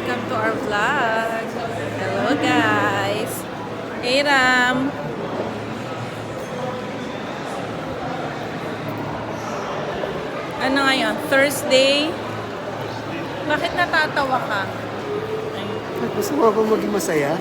Welcome to our vlog. Hello guys. Hey Ram. Ano ngayon? Thursday? Bakit natatawa ka? Gusto mo ako maging masaya?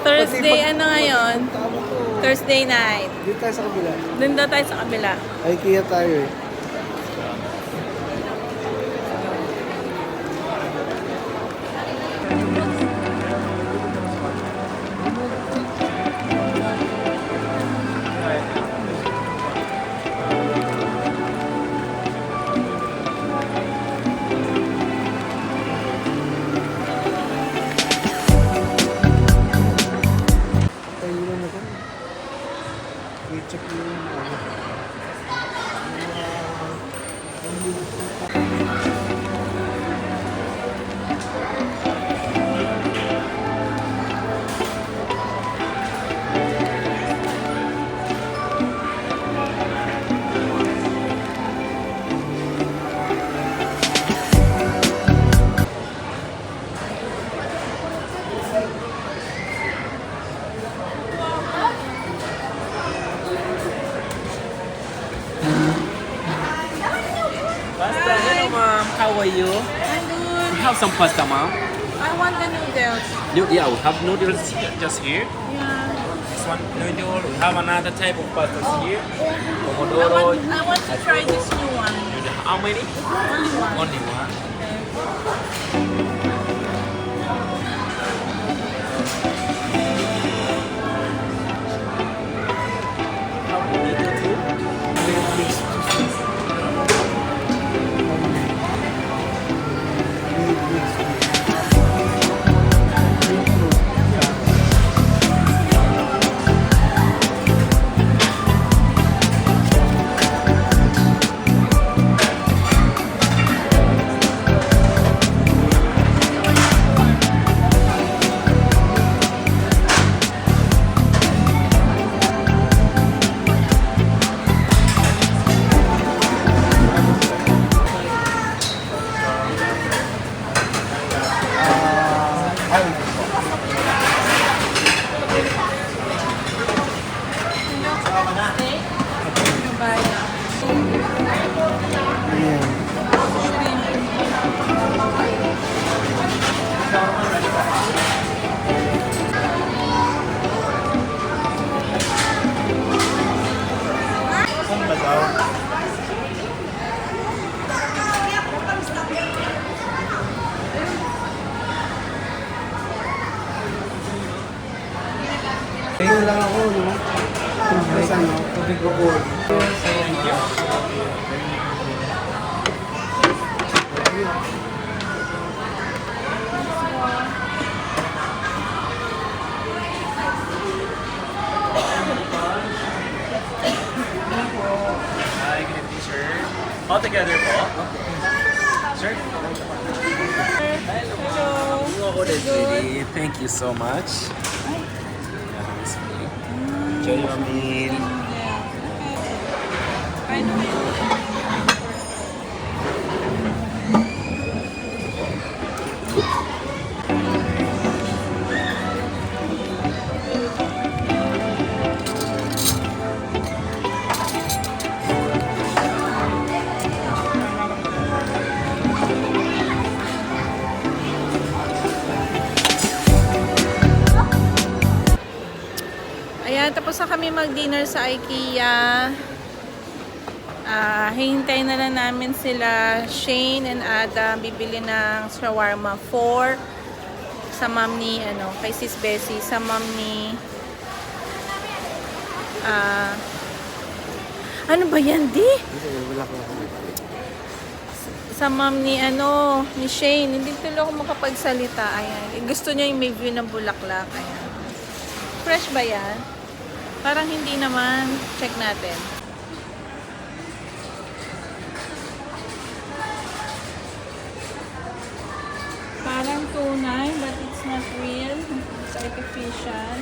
Thursday ano ngayon? Thursday night. Dito tayo sa kabila. Doon daw tayo sa kabila. IKEA tayo eh. I-check mo yung Pasta, hello ma'am. How are you? I'm good. We have some pasta, ma'am. I want the noodles. Yeah, we have noodles just here. Yeah. This one noodle. We have another type of pasta here. I Pomodoro. want to try this new one. How many? Only one. Only one. How many two? Ayun lang ako, no? Tubig, ano? Tubig ko po. Thank you. Hi, good evening, sir. All together po. Sir? Hello. Ready. Thank you so much. Enjoy your meal. Ayan, tapos na kami mag-dinner sa IKEA. Hihintay na lang namin sila Shane and Adam bibili ng shawarma 4 sa mom ni kay Sis Bessie, sa mom ni ano ba yan di? Wala ko ako. Sa mom ni ni Shane, hindi tuloy ako makapagsalita. Ayan, gusto niya yung may view ng bulaklak. Ayan. Fresh ba yan? Parang hindi naman. Check natin. Parang tunay, but it's not real. It's artificial.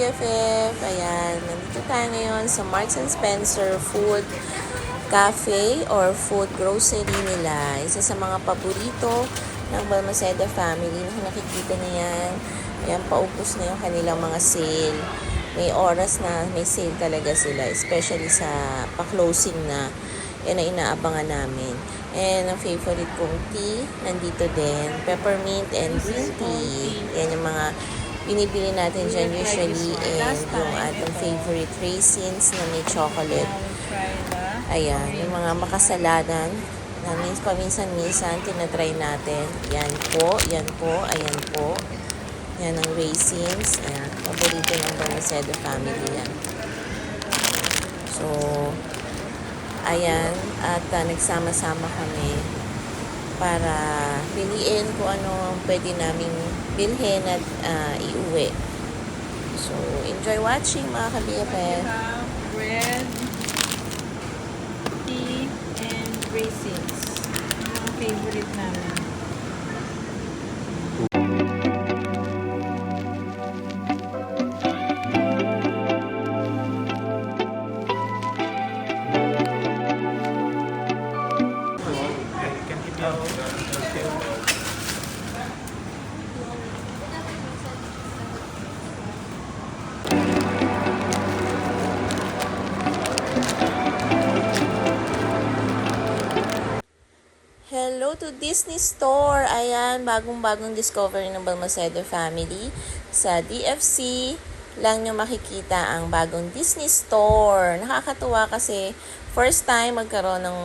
BFF. Ayan, nandito tayo ngayon sa Marks and Spencer Food Cafe or Food Grocery nila. Isa sa mga paborito ng Balmaceda family. Nakikita na yan. Ayan, paubos na yung kanilang mga sale. May oras na may sale talaga sila. Especially sa pa-closing na. Yan ang inaabangan namin. And ang favorite kong tea, nandito din. Peppermint and green tea. Yan yung mga binibili natin dyan usually. And yung ating favorite raisins na may chocolate. Ayan, yung mga makasalanan na paminsan-minsan tinatry natin. Yan po, ayan po. Yan ang raisins. Ayan, paborito ng Balmaceda family yan. So, ayan, at nagsama-sama kami para piliin kung ano ang pwede naming bilhin at iuwi. So, enjoy watching mga ka-BFF. Bread, tea, and raisins. Yung mga favorite namin. Hello to Disney Store! Ayan, bagong-bagong discovery ng Balmaceda family. Sa DFC lang nyo makikita ang bagong Disney Store. Nakakatuwa kasi first time magkaroon ng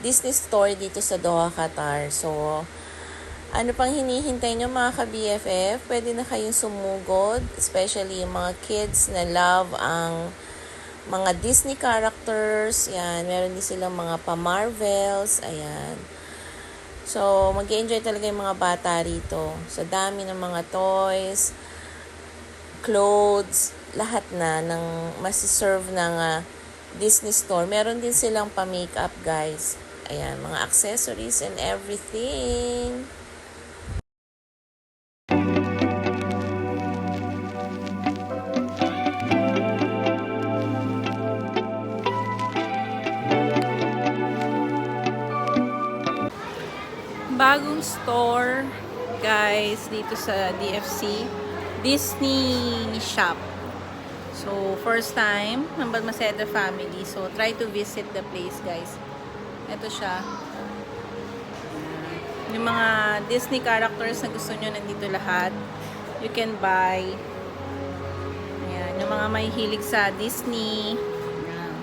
Disney Store dito sa Doha, Qatar. So, ano pang hinihintay nyo mga ka-BFF? Pwede na kayong sumugod, especially yung mga kids na love ang mga Disney characters. Yan, meron din silang mga pa-Marvels. Ayan. So, mag-enjoy talaga yung mga bata rito. Sa dami ng mga toys, clothes, lahat na ng masiserve ng Disney Store. Meron din silang pa-makeup, guys. Ayan, mga accessories and everything. Bagong store, guys, dito sa DFC. Disney shop. So, first time ng Balmaceda family. So, try to visit the place, guys. Ito siya. Yung mga Disney characters na gusto nyo, nandito lahat. You can buy. Ayan, yung mga may hilig sa Disney. Ayan.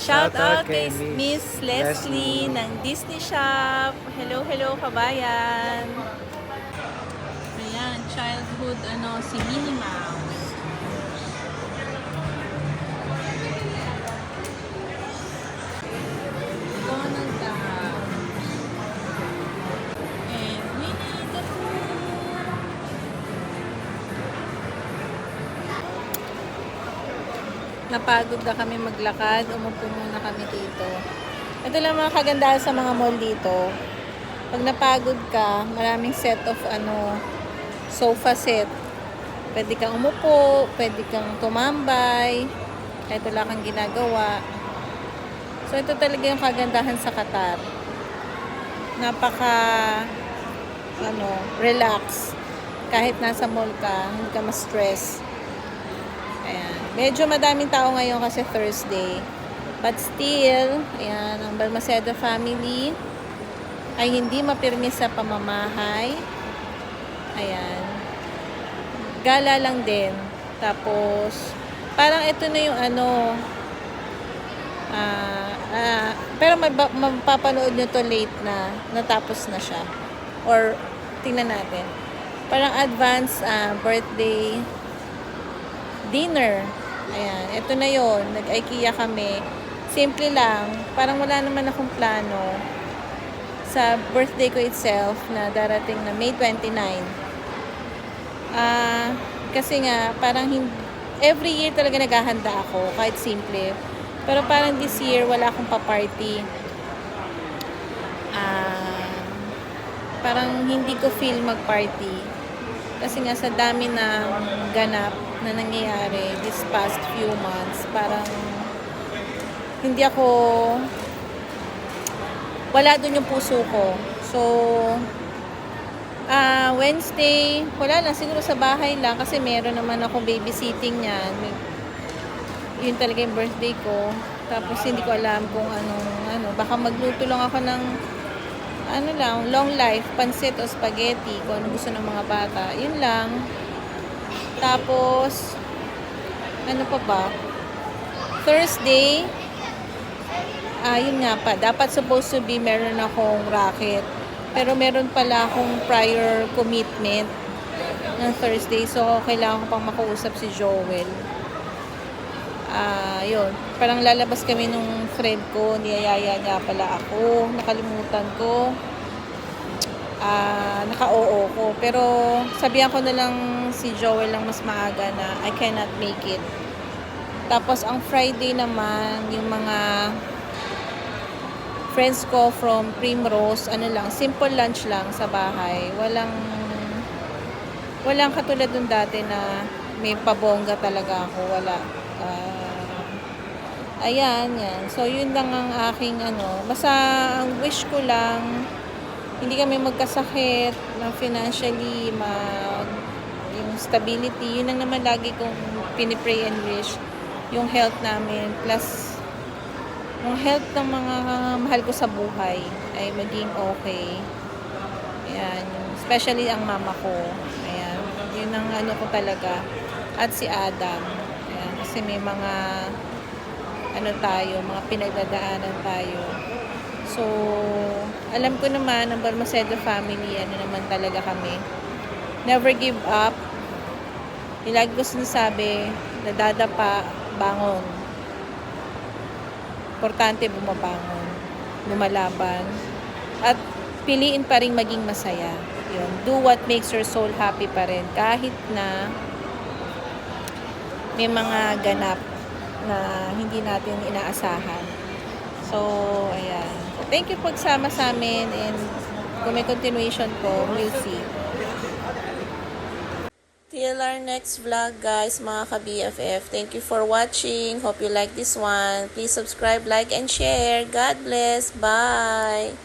Shout out kay Miss Leslie ng Disney Shop. Hello, hello kabayan. Ayan, childhood si Minnie Mouse. Donald Duck. And Winnie the Pooh. Napagod na kami maglakad, umupo muna kami dito. Ito lang mga kagandahan sa mga mall dito. Pag napagod ka, maraming set of sofa set. Pwede kang umupo, pwede kang tumambay, kahit wala kang ginagawa. So ito talaga yung kagandahan sa Qatar. Napaka relax. Kahit nasa mall ka, hindi ka ma-stress. Ayan. Medyo madaming tao ngayon kasi Thursday. But still, ayan, ang Balmaceda family ay hindi mapirmi sa pamamahay. Ayan. Gala lang din. Tapos, parang ito na yung pero mapapanood nyo to late na. Natapos na siya. Or, tingnan natin. Parang advance birthday dinner. Ayan, ito na yon. Nag-IKEA kami. Simple lang. Parang wala naman akong plano sa birthday ko itself na darating na May 29. Kasi nga, parang every year talaga naghahanda ako, kahit simple. Pero parang this year, wala akong pa-party. Parang hindi ko feel mag-party. Kasi nga sa dami ng ganap na nangyayari this past few months, parang hindi ako, wala dun yung puso ko. So, Wednesday, wala lang, siguro sa bahay lang kasi meron naman akong babysitting niyan. Yun talaga yung birthday ko. Tapos hindi ko alam kung baka magluto lang ako ng long life, pansit o spaghetti, kung ano gusto ng mga bata. Yun lang. Tapos, ano pa ba? Thursday, yun nga pa, dapat supposed to be meron akong racket. Pero meron pala akong prior commitment ng Thursday. So, kailangan ko pang makausap si Joel. Yun. Parang lalabas kami nung friend ko. Niyayaya niya pala ako. Nakalimutan ko. Naka-oo ko. Pero, sabihan ko na lang si Joel lang mas maaga na I cannot make it. Tapos, ang Friday naman, yung mga friends ko from Primrose, simple lunch lang sa bahay. Walang katulad dun dati na may pabongga talaga ako. Wala. Ayan, yan. So, yun lang ang aking Basta, ang wish ko lang, hindi kami magkasakit, na financially, yung stability. Yun lang naman lagi kong pinipray and wish. Yung health namin, plus yung health ng mga mahal ko sa buhay ay maging okay. Ayan. Especially ang mama ko. Ayan. Yun ang ko talaga. At si Adam. Ayan. Kasi may mga mga pinagdadaanan tayo. So, alam ko naman, ang Balmaceda family, naman talaga kami. Never give up. Lagi ko sinasabi, nadadapa, bangon. Importante bumabangon, lumalaban, at piliin pa rin maging masaya. Yun. Do what makes your soul happy pa rin. Kahit na may mga ganap na hindi natin inaasahan. So, ayan. Thank you po pagsama sa amin, and kung may continuation po, we'll see. Till our next vlog, guys, mga ka-BFF. Thank you for watching. Hope you like this one. Please subscribe, like, and share. God bless. Bye!